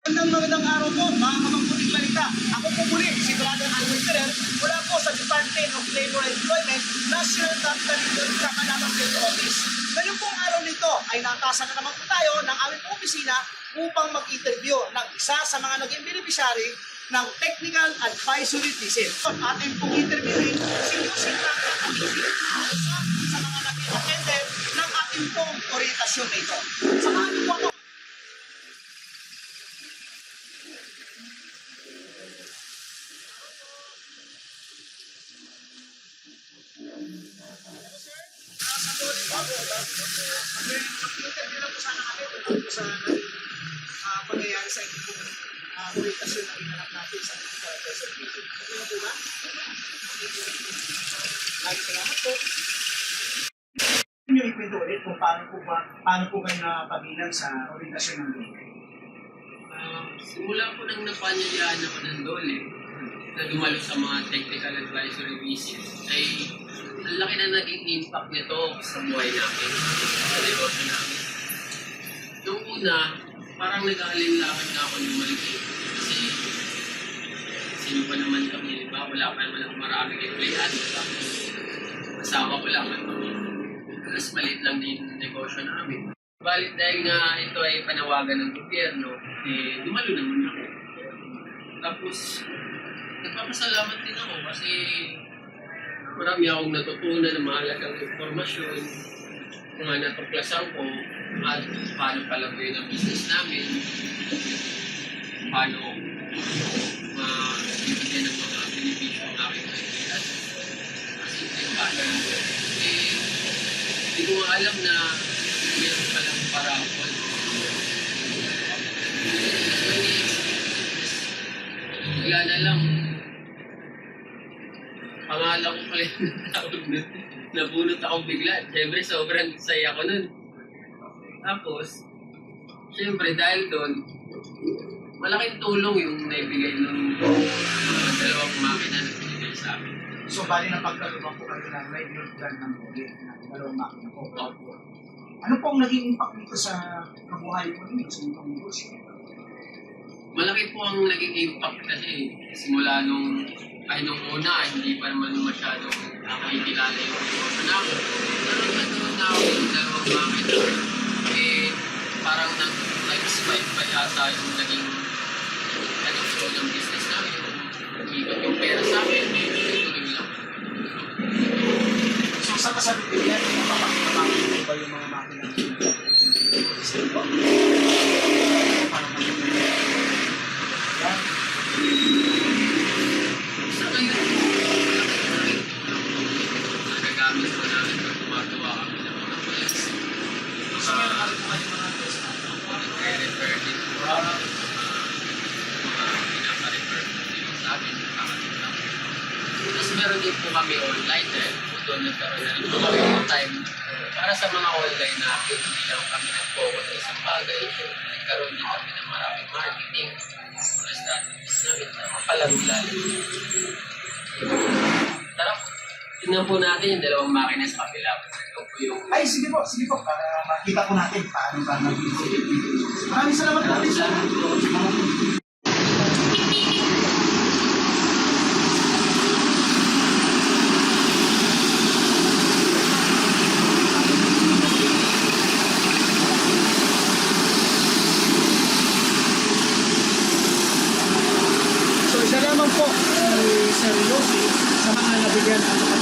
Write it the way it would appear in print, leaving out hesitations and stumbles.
Magandang araw po, mga kamangkuting balita. Ako po muli, si Brother Albert Ferrer, mula po sa Department of Labor and Employment, National Capital Region, Kamanamang Field Office. Ngayong pong araw nito ay natasan na naman po tayo ng aming opisina upang mag-interview ng isa sa mga naging beneficiary ng Technical Advisory Visit. Atin pong interviewin si Lucy sa mga naging attended ng ating pong orientasyon na ito. Samahan niyo po ako. Mag-interview lang po sana kami sa pangyayari sa inyong orientasyon na inanap natin sa Technical Advisory Visit. Ano na po ba? Ay, salamat po. Yung ikwento ulit kung paano po kayo napabilang sa orientasyon ng DOLE? Simula po nang napanyayaan ako ng DOLE na dumalo sa mga technical advisory visits ay ang laki na naging impact nito sa buhay namin, sa negosyo namin. Noong una, parang nag-aalinlangan na ako ng malaki kasi sino pa naman kami, di ba? Wala pa naman ako maraming empleyado. Asawa ko lang naman. Mas maliit lang din yung negosyo namin. Balit dahil nga ito ay panawagan ng gobyerno, dumalo naman ako. Tapos, nagpapasalamat din ako kasi marami akong natutunan ng mahalagang informasyon kung natuklasan ko at paano palaguin ang business namin, paano bibigyan ng mga benepisyo ang aking kaibigan. Kasi yung bagay, hindi ko nga alam na meron palang parapol. Wala na lang. Pangalan ko pala yung tawag nun. Nabunot ako bigla. Siyempre, sobrang saya ko nun. Tapos, siyempre, dahil doon, malaking tulong yung naibigay ng dalawang makina na binigay sa amin. So, bali na pagkalubang po kayo ng regular plan ng DOLE ng dalawang makina po. Ano po ang naging impact nito sa kabuhay mo ninyo sa inyong negosyo? Malaki po ang naging impact kasi simula nung una, hindi pa naman masyadong nakikilala yung negosyo namin. Pero nagkaroon na ako ng dalawang makina. Parang nag-spike pa yata yung naging flow ng business namin. Ikot yung pera sa amin, tuloy lang. So, sa kasalukuyan, mapapakita ba yung mga makina ninyo? Isa po? Parang yan. Sa ngayon, nagagamit ko namin kung gumagawa kami ng mga police. So, may nakalit po kayo mga test na? I-refer din po mga pinaka-refer din sa amin, nakakalimutan. Tapos meron din po kami online doon nagkaroon na rin po kami ng time para sa mga online natin, hindi lang kami nag-focus sa isang bagay. Nagkaroon din kami ng maraming marketing, mga strategies namin na mapalagulalo. Tara, tingnan po natin yung dalawang makina sa kapila. Ay, sige po. Para makita po natin paano ba nag-video. Maraming salamat po. So, isa naman po si Sir Lucy sa mga nabigyan ng